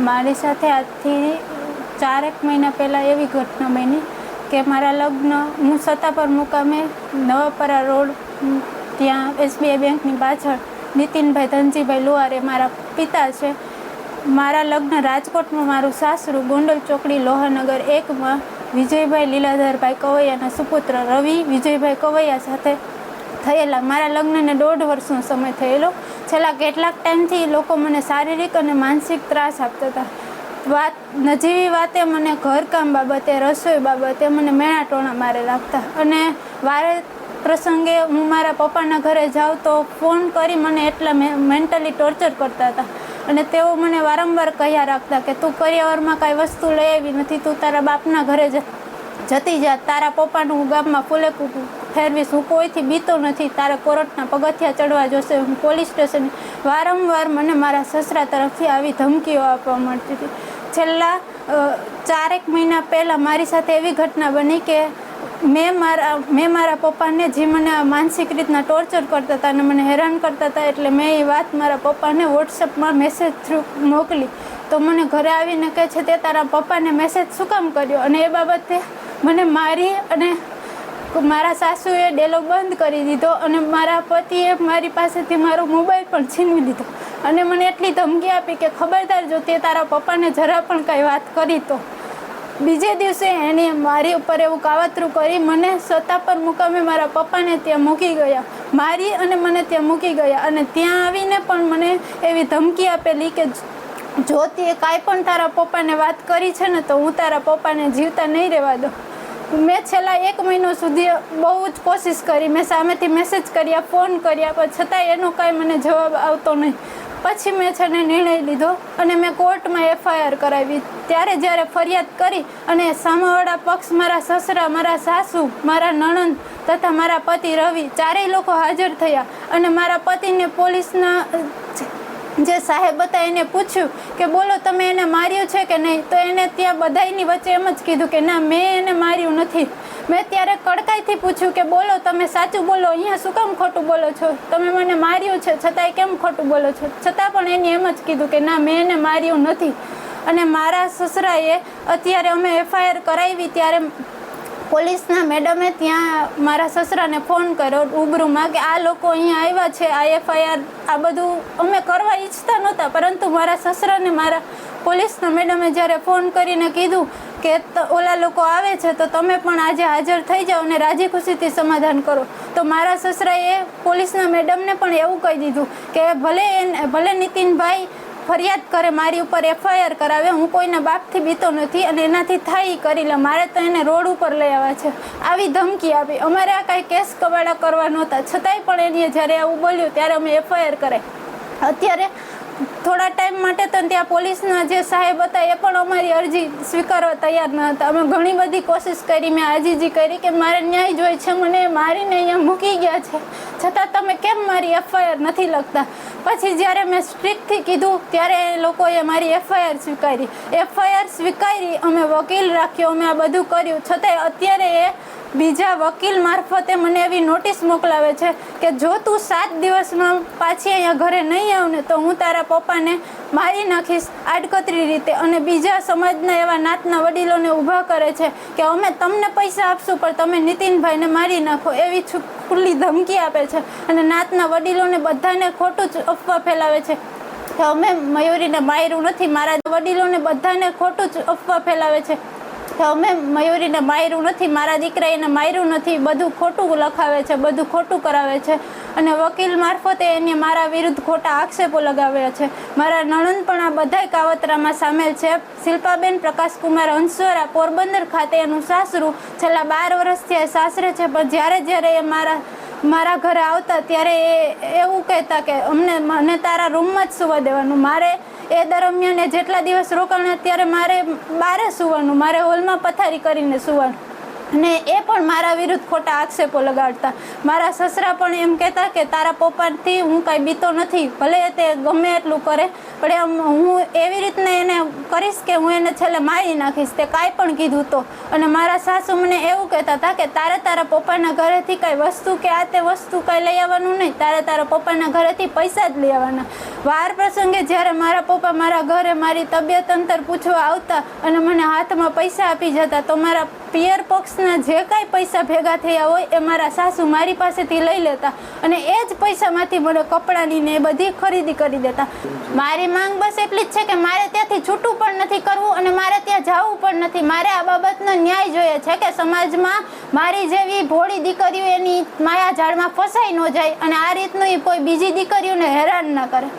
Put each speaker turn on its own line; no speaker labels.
મારી સાથે આજથી 4 મહિના પહેલાં એવી ઘટના બની કે મારા લગ્ન હું સત્તાપર મુકામે નવાપરા રોડ ત્યાં SBI બેંકની પાછળ નીતિનભાઈ ધનજીભાઈ લુહારે મારા પિતા છે. મારા લગ્ન રાજકોટમાં મારું સાસરું ગોંડલ ચોકડી લોહાનગર 1માં વિજયભાઈ લીલાધરભાઈ કવૈયાના સુપુત્ર રવિ વિજયભાઈ કવૈયા સાથે થયેલા. મારા લગ્નને 1.5 વર્ષનો સમય થયેલો. છેલ્લા કેટલાક ટાઈમથી લોકો મને શારીરિક અને માનસિક ત્રાસ આપતા હતા. નજીવી વાતે મને ઘરકામ બાબતે, રસોઈ બાબતે મને મેણા ટોણા મારે લાગતા અને વારે પ્રસંગે હું મારા પપ્પાના ઘરે જાઉં તો ફોન કરી મને એટલા મેન્ટલી ટોર્ચર કરતા હતા અને તેઓ મને વારંવાર કહ્યા રાખતા કે તું કરિયાવરમાં કાંઈ વસ્તુ લઈ આવી નથી, તું તારા બાપના ઘરે જતી જા, તારા પપ્પાનું હું ગામમાં ફૂલેકું ફેરવીશ, હું કોઈથી બીતો નથી, તારે કોર્ટના પગથિયા ચડવા જોશે, હું પોલીસ સ્ટેશન. વારંવાર મને મારા સસરા તરફથી આવી ધમકીઓ આપવા મળતી હતી. છેલ્લા 4 મહિના પહેલાં મારી સાથે એવી ઘટના બની કે મેં મારા પપ્પાને જે મને માનસિક રીતના ટોર્ચર કરતા હતા અને મને હેરાન કરતા હતા એટલે મેં એ વાત મારા પપ્પાને વોટ્સઅપમાં મેસેજ થ્રુ મોકલી. તો મને ઘરે આવીને કહે છે તે તારા પપ્પાને મેસેજ શું કામ કર્યો, અને એ બાબતે મને મારી અને મારા સાસુએ ડેલો બંધ કરી દીધો અને મારા પતિએ મારી પાસેથી મારો મોબાઈલ પણ છીનવી લીધો અને મને એટલી ધમકી આપી કે ખબરદાર જો તે તારા પપ્પાને જરા પણ કાંઈ વાત કરી તો. બીજે દિવસે એણે મારી ઉપર એવું કાવતરું કરી મને સત્તાપર મુકામે મારા પપ્પાને ત્યાં મૂકી ગયા, મારી અને મને ત્યાં મૂકી ગયા અને ત્યાં આવીને પણ મને એવી ધમકી આપેલી કે જો તે કાંઈ પણ તારા પપ્પાને વાત કરી છે ને તો હું તારા પપ્પાને જીવતા નહીં રહેવા દઉં. મેં છેલ્લા 1 મહિનો સુધી બહુ જ કોશિશ કરી, મેં સામેથી મેસેજ કર્યા, ફોન કર્યા, પણ છતાંય એનો કાંઈ મને જવાબ આવતો નહીં. પછી મેં છે ને નિર્ણય લીધો અને મેં કોર્ટમાં FIR કરાવી. ત્યારે જ્યારે ફરિયાદ કરી અને સામેવાળા પક્ષ મારા સસરા, મારા સાસુ, મારા નણંદ તથા મારા પતિ રવિ ચારેય લોકો હાજર થયા અને મારા પતિને પોલીસના જે સાહેબ હતા એને પૂછ્યું કે બોલો તમે એને માર્યું છે કે નહીં, તો એને ત્યાં બધાયની વચ્ચે એમ જ કીધું કે ના મેં એને માર્યું નથી. મેં ત્યારે કડકાઈથી પૂછ્યું કે બોલો તમે સાચું બોલો, અહીંયા શું કામ ખોટું બોલો છો, તમે મને માર્યું છે છતાંય કેમ ખોટું બોલો છો. છતાં પણ એને એમ જ કીધું કે ના મેં એને માર્યું નથી. અને મારા સસરાએ અત્યારે અમે FIR કરાવી ત્યારે પોલીસના મેડમે ત્યાં મારા સસરાને ફોન કર્યો રૂબરૂમાં કે આ લોકો અહીંયા આવ્યા છે, આ FIR આ બધું અમે કરવા ઈચ્છતા નહોતા, પરંતુ મારા સસરાને મારા પોલીસના મેડમે જ્યારે ફોન કરીને કીધું કે ઓલા લોકો આવે છે તો તમે પણ આજે હાજર થઈ જાઓ અને રાજી ખુશીથી સમાધાન કરો, તો મારા સસરાએ પોલીસના મેડમને પણ એવું કહી દીધું કે ભલે નીતિનભાઈ ફરિયાદ કરે, મારી ઉપર FIR કરાવે, હું કોઈના બાપથી બીતો નથી અને એનાથી થાય કરી લે, મારે તો એને રોડ ઉપર લઈ આવ્યા છે. આવી ધમકી આપી. અમારે આ કાંઈ કેસ કબાડા કરવા નહોતા, છતાંય પણ એને જ્યારે આવું બોલ્યું ત્યારે અમે FIR કરાવી. અત્યારે થોડા ટાઈમ માટે તો ત્યાં પોલીસના જે સાહેબ હતા એ પણ અમારી અરજી સ્વીકારવા તૈયાર ન હતા. અમે ઘણી બધી કોશિશ કરી, મેં આજીજી કરી કે મારે ન્યાય જોઈએ છે, મને મારીને અહીંયા મૂકી ગયા છે, છતાં તમે કેમ મારી FIR નથી લખતા. પછી જ્યારે મેં સ્ટ્રિક્ટથી કીધું ત્યારે એ લોકોએ મારી FIR સ્વીકારી. અમે વકીલ રાખ્યો, અમે આ બધું કર્યું, છતાંય અત્યારે એ બીજા વકીલ મારફતે મને એવી નોટિસ મોકલાવે છે કે જો તું 7 દિવસમાં પાછી અહીંયા ઘરે નહીં આવ ને તો હું તારા પપ્પાને મારી નાખીશ આડકતરી રીતે. અને બીજા સમાજના એવા નાતના વડીલોને ઊભા કરે છે કે અમે તમને પૈસા આપશું પણ તમે નીતિનભાઈને મારી નાખો, એવી ખુલ્લી ધમકી આપે છે અને નાતના વડીલોને બધાને ખોટું જ અફવા ફેલાવે છે કે અમે મયુરીને માર્યું નથી. મારા વડીલોને બધાને ખોટું જ અફવા ફેલાવે છે કે અમે મયુરીને માર્યું નથી, મારા દીકરા એને માર્યું નથી, બધું ખોટું લખાવે છે, બધું ખોટું કરાવે છે અને વકીલ મારફતે એને મારા વિરુદ્ધ ખોટા આક્ષેપો લગાવ્યા છે. મારા નણંદ પણ આ બધાય કાવતરામાં સામેલ છે. શિલ્પાબેન પ્રકાશકુમાર હંસોરા પોરબંદર ખાતે એનું સાસરું છેલ્લા 12 વર્ષથી સાસરે છે, પણ જ્યારે એ મારા ઘરે આવતા ત્યારે એ એવું કહેતા કે મને તારા રૂમમાં જ સુવા દેવાનું, મારે એ દરમિયાન જેટલા દિવસ રોકાણા ત્યારે મારે બહાર સૂવાનું, મારે હોલમાં પથારી કરીને સૂવાનું. અને એ પણ મારા વિરુદ્ધ ખોટા આક્ષેપો લગાડતા. મારા સસરા પણ એમ કહેતા કે તારા પપ્પાથી હું કાંઈ બીતો નથી, ભલે તે ગમે એટલું કરે, પણ હું એવી રીતના એને કરીશ કે હું એને છેલ્લે મારી નાખીશ, તે કાંઈ પણ કીધું તો. અને મારા સાસુ મને એવું કહેતા હતા કે તારા પપ્પાના ઘરેથી કાંઈ વસ્તુ કે આ તે વસ્તુ કાંઈ લઈ આવવાનું નહીં, તારા પપ્પાના ઘરેથી પૈસા જ લઈ આવવાના. વાર પ્રસંગે જ્યારે મારા પપ્પા મારા ઘરે મારી તબિયત અંતર પૂછવા આવતા અને મને હાથમાં પૈસા આપી જતા, તો મારા પિયર પક્ષના જે કાંઈ પૈસા ભેગા થયા હોય એ મારા સાસુ મારી પાસેથી લઈ લેતા અને એ જ પૈસામાંથી મને કપડાની ને એ બધી ખરીદી કરી દેતા. મારી માંગ બસ એટલી જ છે કે મારે ત્યાંથી છૂટું પણ નથી કરવું અને મારે ત્યાં જવું પણ નથી. મારે આ બાબતનો ન્યાય જોઈએ છે કે સમાજમાં મારી જેવી ભોળી દીકરીઓ એની માયા જાળમાં ફસાઈ ન જાય અને આ રીતનું કોઈ બીજી દીકરીઓને હેરાન ના કરે.